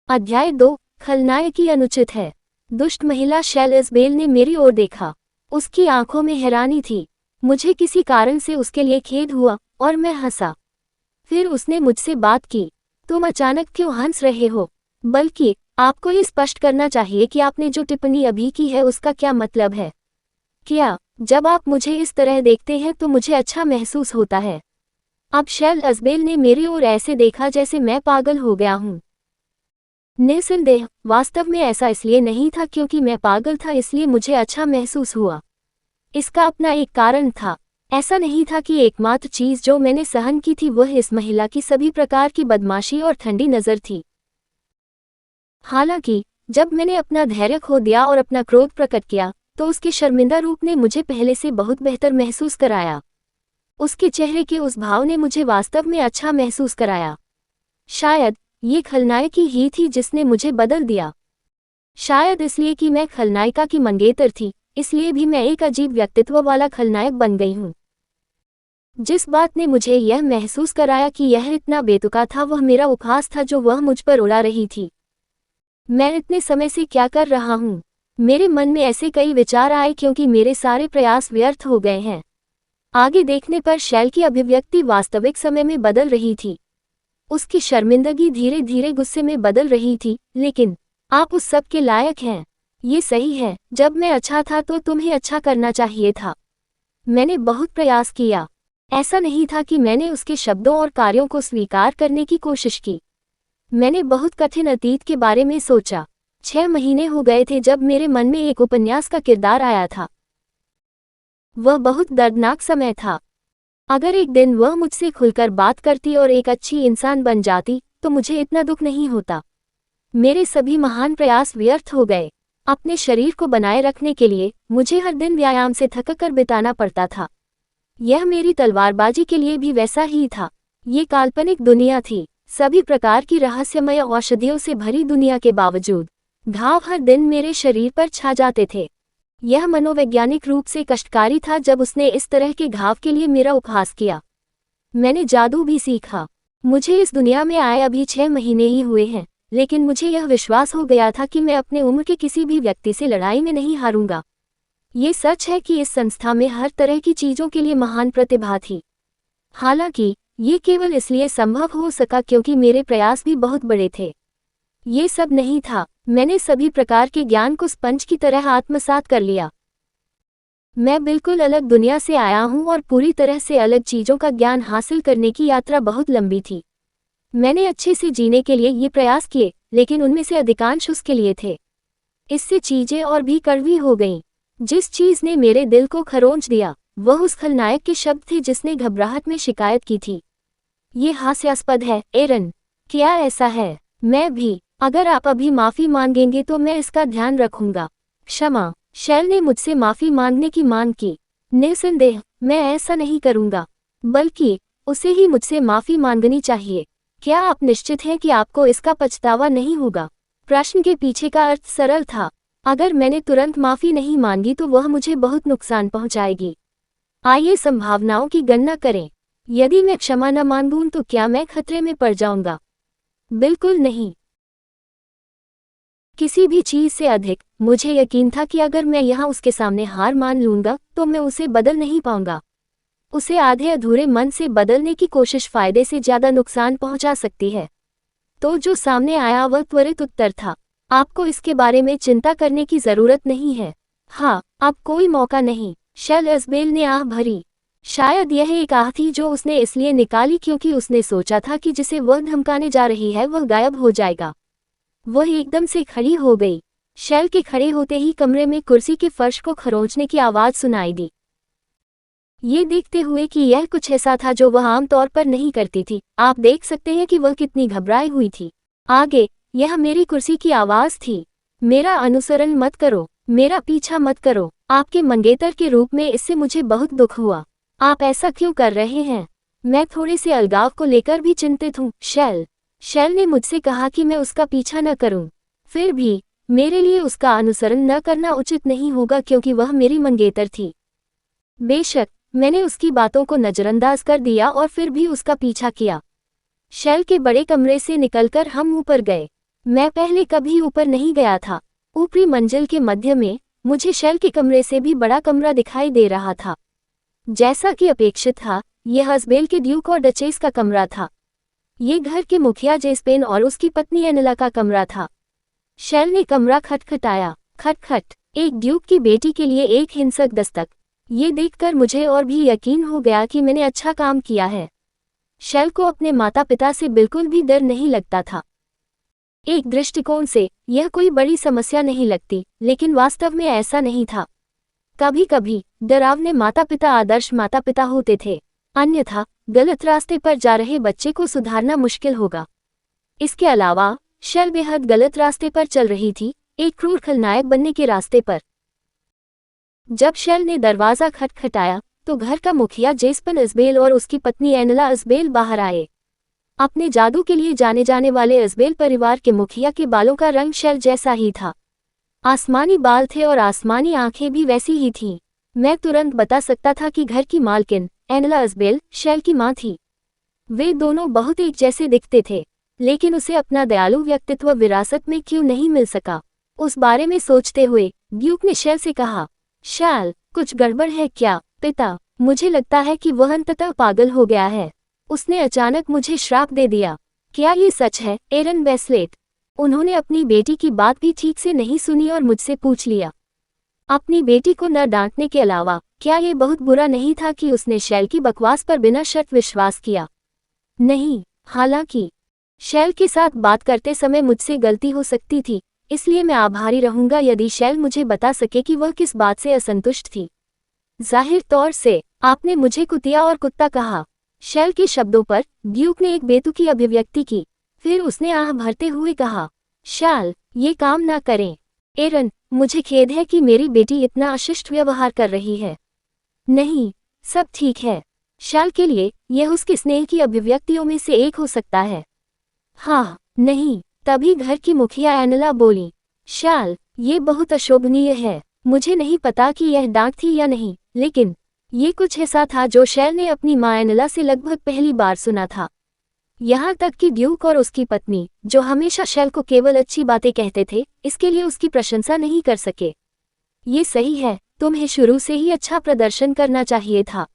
अध्याय 2। खलनायकी अनुचित है। दुष्ट महिला शैल इज़बेल ने मेरी ओर देखा। उसकी आंखों में हैरानी थी। मुझे किसी कारण से उसके लिए खेद हुआ और मैं हंसा। फिर उसने मुझसे बात की, तुम अचानक क्यों हंस रहे हो? बल्कि आपको ये स्पष्ट करना चाहिए कि आपने जो टिप्पणी अभी की है उसका क्या मतलब है। क्या जब आप मुझे इस तरह देखते हैं तो मुझे अच्छा महसूस होता है? अब शैल इज़बेल ने मेरी ओर ऐसे देखा जैसे मैं पागल हो गया हूँ। निस्संदेह वास्तव में ऐसा इसलिए नहीं था क्योंकि मैं पागल था इसलिए मुझे अच्छा महसूस हुआ। इसका अपना एक कारण था। ऐसा नहीं था कि एकमात्र चीज जो मैंने सहन की थी वह इस महिला की सभी प्रकार की बदमाशी और ठंडी नजर थी। हालांकि जब मैंने अपना धैर्य खो दिया और अपना क्रोध प्रकट किया तो उसके शर्मिंदा रूप ने मुझे पहले से बहुत बेहतर महसूस कराया। उसके चेहरे के उस भाव ने मुझे वास्तव में अच्छा महसूस कराया। शायद ये खलनायकी ही थी जिसने मुझे बदल दिया। शायद इसलिए कि मैं खलनायिका की मंगेतर थी, इसलिए भी मैं एक अजीब व्यक्तित्व वाला खलनायक बन गई हूँ। जिस बात ने मुझे यह महसूस कराया कि यह इतना बेतुका था वह मेरा उपहास था जो वह मुझ पर उड़ा रही थी। मैं इतने समय से क्या कर रहा हूँ? मेरे मन में ऐसे कई विचार आए क्योंकि मेरे सारे प्रयास व्यर्थ हो गए हैं। आगे देखने पर शैल की अभिव्यक्ति वास्तविक समय में बदल रही थी। उसकी शर्मिंदगी धीरे धीरे गुस्से में बदल रही थी। लेकिन आप उस सब के लायक हैं। ये सही है, जब मैं अच्छा था तो तुम्हें अच्छा करना चाहिए था। मैंने बहुत प्रयास किया। ऐसा नहीं था कि मैंने उसके शब्दों और कार्यों को स्वीकार करने की कोशिश की। मैंने बहुत कठिन अतीत के बारे में सोचा। 6 महीने हो गए थे जब मेरे मन में एक उपन्यास का किरदार आया था। वह बहुत दर्दनाक समय था। अगर एक दिन वह मुझसे खुलकर बात करती और एक अच्छी इंसान बन जाती तो मुझे इतना दुख नहीं होता। मेरे सभी महान प्रयास व्यर्थ हो गए। अपने शरीर को बनाए रखने के लिए मुझे हर दिन व्यायाम से थककर बिताना पड़ता था। यह मेरी तलवारबाजी के लिए भी वैसा ही था। ये काल्पनिक दुनिया थी, सभी प्रकार की रहस्यमय औषधियों से भरी दुनिया के बावजूद घाव हर दिन मेरे शरीर पर छा जाते थे। यह मनोवैज्ञानिक रूप से कष्टकारी था जब उसने इस तरह के घाव के लिए मेरा उपहास किया। मैंने जादू भी सीखा। मुझे इस दुनिया में आए अभी 6 महीने ही हुए हैं, लेकिन मुझे यह विश्वास हो गया था कि मैं अपने उम्र के किसी भी व्यक्ति से लड़ाई में नहीं हारूंगा। ये सच है कि इस संस्था में हर तरह की चीजों के लिए महान प्रतिभा थी। हालांकि ये केवल इसलिए संभव हो सका क्योंकि मेरे प्रयास भी बहुत बड़े थे। ये सब नहीं था, मैंने सभी प्रकार के ज्ञान को स्पंज की तरह आत्मसात कर लिया। मैं बिल्कुल अलग दुनिया से आया हूँ और पूरी तरह से अलग चीजों का ज्ञान हासिल करने की यात्रा बहुत लंबी थी। मैंने अच्छे से जीने के लिए ये प्रयास किए, लेकिन उनमें से अधिकांश उसके लिए थे। इससे चीजें और भी कड़वी हो गईं। जिस चीज ने मेरे दिल को खरोंच दिया वह उस खलनायक के शब्द थे जिसने घबराहट में शिकायत की थी। ये हास्यास्पद है, एरन। क्या ऐसा है? मैं भी। अगर आप अभी माफी मांगेंगे तो मैं इसका ध्यान रखूंगा। क्षमा। शैल ने मुझसे माफी मांगने की मांग की। निस्संदेह मैं ऐसा नहीं करूंगा, बल्कि उसे ही मुझसे माफी मांगनी चाहिए। क्या आप निश्चित हैं कि आपको इसका पछतावा नहीं होगा? प्रश्न के पीछे का अर्थ सरल था। अगर मैंने तुरंत माफी नहीं मांगी तो वह मुझे बहुत नुकसान पहुंचाएगी। आइए संभावनाओं की गणना करें। यदि मैं क्षमा न मांगूं तो क्या मैं खतरे में पड़ जाऊंगा? बिल्कुल नहीं। किसी भी चीज से अधिक मुझे यकीन था कि अगर मैं यहाँ उसके सामने हार मान लूंगा तो मैं उसे बदल नहीं पाऊंगा। उसे आधे अधूरे मन से बदलने की कोशिश फायदे से ज्यादा नुकसान पहुंचा सकती है। तो जो सामने आया वह त्वरित उत्तर था। आपको इसके बारे में चिंता करने की जरूरत नहीं है। हाँ, अब कोई मौका नहीं। शैल इज़बेल ने आह भरी। शायद यह एक आह थी जो उसने इसलिए निकाली क्योंकि उसने सोचा था कि जिसे वह धमकाने जा रही है वह गायब हो जाएगा। वह एकदम से खड़ी हो गई। शैल के खड़े होते ही कमरे में कुर्सी के फर्श को खरोंचने की आवाज सुनाई दी। ये देखते हुए कि यह कुछ ऐसा था जो वह आमतौर पर नहीं करती थी, आप देख सकते हैं कि वह कितनी घबराई हुई थी। आगे, यह मेरी कुर्सी की आवाज थी। मेरा अनुसरण मत करो, मेरा पीछा मत करो। आपके मंगेतर के रूप में इससे मुझे बहुत दुख हुआ। आप ऐसा क्यों कर रहे हैं? मैं थोड़े से अलगाव को लेकर भी चिंतित हूँ। शैल ने मुझसे कहा कि मैं उसका पीछा न करूं। फिर भी मेरे लिए उसका अनुसरण न करना उचित नहीं होगा क्योंकि वह मेरी मंगेतर थी। बेशक मैंने उसकी बातों को नजरअंदाज कर दिया और फिर भी उसका पीछा किया। शैल के बड़े कमरे से निकलकर हम ऊपर गए। मैं पहले कभी ऊपर नहीं गया था। ऊपरी मंजिल के मध्य में मुझे शेल के कमरे से भी बड़ा कमरा दिखाई दे रहा था। जैसा कि अपेक्षित था, यह अजबेल के ड्यूक और डचेस का कमरा था। ये घर के मुखिया जेस्पेन और उसकी पत्नी एनला का कमरा था। शेल ने कमरा खटखटाया। खटखट। एक ड्यूक की बेटी के लिए एक हिंसक दस्तक। ये देखकर मुझे और भी यकीन हो गया कि मैंने अच्छा काम किया है। शेल को अपने माता पिता से बिल्कुल भी डर नहीं लगता था। एक दृष्टिकोण से यह कोई बड़ी समस्या नहीं लगती, लेकिन वास्तव में ऐसा नहीं था। कभी कभी डरावने माता पिता आदर्श माता पिता होते थे, अन्यथा गलत रास्ते पर जा रहे बच्चे को सुधारना मुश्किल होगा। इसके अलावा शेल बेहद गलत रास्ते पर चल रही थी, एक क्रूर खलनायक बनने के रास्ते पर। जब शेल ने दरवाजा खटखटाया तो घर का मुखिया जेस्पेन अजबेल और उसकी पत्नी एनला अजबेल बाहर आए। अपने जादू के लिए जाने जाने वाले अजबेल परिवार के मुखिया के बालों का रंग शेल जैसा ही था। आसमानी बाल थे और आसमानी आंखें भी वैसी ही थीं। मैं तुरंत बता सकता था कि घर की मालकिन एनला अजबेल शेल की मां थी। वे दोनों बहुत एक जैसे दिखते थे, लेकिन उसे अपना दयालु व्यक्तित्व विरासत में क्यों नहीं मिल सका। उस बारे में सोचते हुए ड्यूक ने शेल से कहा, शेल, कुछ गड़बड़ है क्या? पिता, मुझे लगता है कि वह अंततः पागल हो गया है। उसने अचानक मुझे श्राप दे दिया। क्या ये सच है, एरन वेस्लेट? उन्होंने अपनी बेटी की बात भी ठीक से नहीं सुनी और मुझसे पूछ लिया। अपनी बेटी को न डांटने के अलावा क्या ये बहुत बुरा नहीं था कि उसने शेल की बकवास पर बिना शर्त विश्वास किया? नहीं, हालांकि शेल के साथ बात करते समय मुझसे गलती हो सकती थी, इसलिए मैं आभारी रहूंगा यदि शेल मुझे बता सके कि वह किस बात से असंतुष्ट थी। जाहिर तौर से आपने मुझे कुतिया और कुत्ता कहा। शेल के शब्दों पर ड्यूक ने एक बेतुकी अभिव्यक्ति की। फिर उसने आह भरते हुए कहा, शेल, ये काम ना करें। एरन, मुझे खेद है कि मेरी बेटी इतना अशिष्ट व्यवहार कर रही है। नहीं, सब ठीक है। शेल के लिए यह उसके स्नेह की अभिव्यक्तियों में से एक हो सकता है। हाँ, नहीं। तभी घर की मुखिया एनला बोली, शेल, ये बहुत अशोभनीय है। मुझे नहीं पता कि यह डांट थी या नहीं, लेकिन ये कुछ ऐसा था जो शेल ने अपनी मां एनला से लगभग पहली बार सुना था। यहाँ तक कि ड्यूक और उसकी पत्नी, जो हमेशा शेल को केवल अच्छी बातें कहते थे, इसके लिए उसकी प्रशंसा नहीं कर सके। ये सही है, तुम्हें शुरू से ही अच्छा प्रदर्शन करना चाहिए था,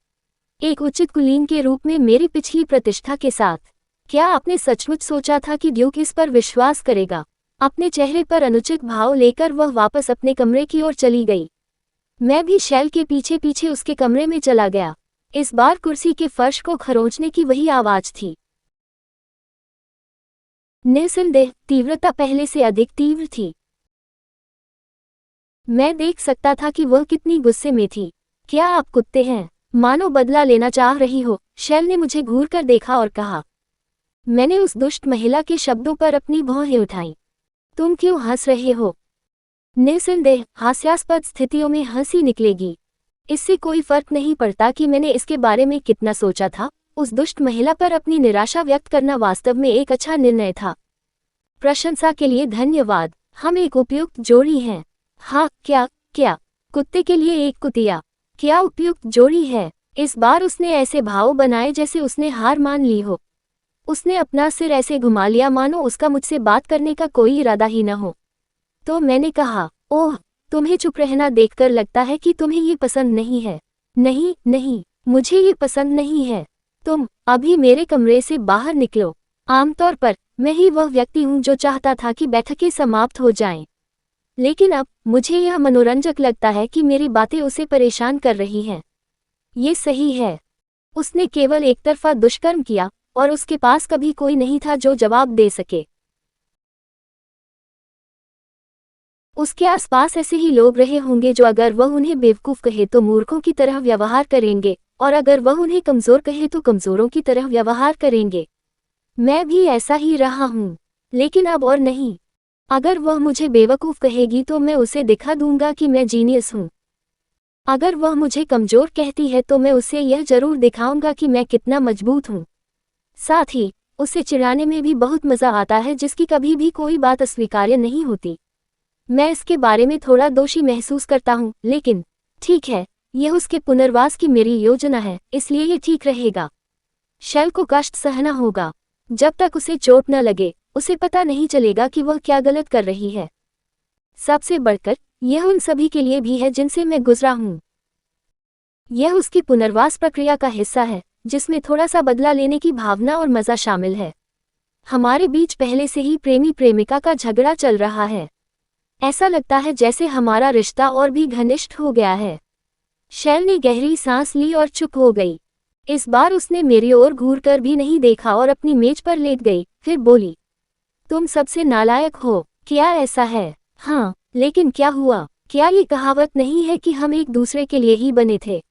एक उचित कुलीन के रूप में मेरी पिछली प्रतिष्ठा के साथ। क्या आपने सचमुच सोचा था कि ड्यूक इस पर विश्वास करेगा? अपने चेहरे पर अनुचित भाव लेकर वह वापस अपने कमरे की ओर चली गई। मैं भी शेल के पीछे पीछे उसके कमरे में चला गया। इस बार कुर्सी के फर्श को खरोंचने की वही आवाज थी। निस्संदेह तीव्रता पहले से अधिक तीव्र थी। मैं देख सकता था कि वह कितनी गुस्से में थी। क्या आप कुत्ते हैं? मानो बदला लेना चाह रही हो। शेल ने मुझे घूर कर देखा और कहा। मैंने उस दुष्ट महिला के शब्दों पर अपनी भौहें उठाईं। तुम क्यों हंस रहे हो? निस्संदेह हास्यास्पद स्थितियों में हंसी निकलेगी। इससे कोई फर्क नहीं पड़ता कि मैंने इसके बारे में कितना सोचा था। उस दुष्ट महिला पर अपनी निराशा व्यक्त करना वास्तव में एक अच्छा निर्णय था। प्रशंसा के लिए धन्यवाद। हम एक उपयुक्त जोड़ी हैं। हाँ, क्या कुत्ते के लिए एक कुतिया क्या उपयुक्त जोड़ी है? इस बार उसने ऐसे भाव बनाए जैसे उसने हार मान ली हो। उसने अपना सिर ऐसे घुमा लिया मानो उसका मुझसे बात करने का कोई इरादा ही न हो। तो मैंने कहा, ओह, तुम्हें चुप रहना देखकर लगता है कि तुम्हें ये पसंद नहीं है। नहीं, मुझे ये पसंद नहीं है। तुम अभी मेरे कमरे से बाहर निकलो। आमतौर पर मैं ही वह व्यक्ति हूँ जो चाहता था कि बैठकें समाप्त हो जाएं। लेकिन अब मुझे यह मनोरंजक लगता है कि मेरी बातें उसे परेशान कर रही हैं। ये सही है। उसने केवल एक तरफा दुष्कर्म किया और उसके पास कभी कोई नहीं था जो जवाब दे सके। उसके आसपास ऐसे ही लोग रहे होंगे जो अगर वह उन्हें बेवकूफ़ कहे तो मूर्खों की तरह व्यवहार करेंगे, और अगर वह उन्हें कमज़ोर कहे तो कमज़ोरों की तरह व्यवहार करेंगे। मैं भी ऐसा ही रहा हूँ, लेकिन अब और नहीं। अगर वह मुझे बेवकूफ़ कहेगी तो मैं उसे दिखा दूंगा कि मैं जीनियस हूँ। अगर वह मुझे कमज़ोर कहती है तो मैं उसे यह जरूर दिखाऊंगा कि मैं कितना मजबूत हूँ। साथ ही उसे चिढ़ाने में भी बहुत मज़ा आता है, जिसकी कभी भी कोई बात अस्वीकार्य नहीं होती। मैं इसके बारे में थोड़ा दोषी महसूस करता हूँ, लेकिन ठीक है, यह उसके पुनर्वास की मेरी योजना है, इसलिए ये ठीक रहेगा। शेल को कष्ट सहना होगा। जब तक उसे चोट न लगे उसे पता नहीं चलेगा कि वह क्या गलत कर रही है। सबसे बढ़कर यह उन सभी के लिए भी है जिनसे मैं गुजरा हूँ। यह उसकी पुनर्वास प्रक्रिया का हिस्सा है, जिसमें थोड़ा सा बदला लेने की भावना और मज़ा शामिल है। हमारे बीच पहले से ही प्रेमी प्रेमिका का झगड़ा चल रहा है। ऐसा लगता है जैसे हमारा रिश्ता और भी घनिष्ठ हो गया है। शैल ने गहरी सांस ली और चुप हो गई। इस बार उसने मेरी ओर घूरकर भी नहीं देखा और अपनी मेज पर लेट गई। फिर बोली, तुम सबसे नालायक हो। क्या ऐसा है? हाँ, लेकिन क्या हुआ? क्या ये कहावत नहीं है कि हम एक दूसरे के लिए ही बने थे?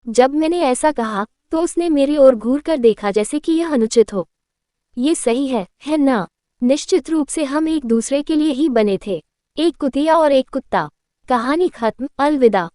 जब मैंने ऐसा कहा तो उसने मेरी ओर घूरकर देखा जैसे कि यह अनुचित हो। ये सही है ना? निश्चित रूप से हम एक दूसरे के लिए ही बने थे। एक कुतिया और एक कुत्ता। कहानी खत्म। अलविदा।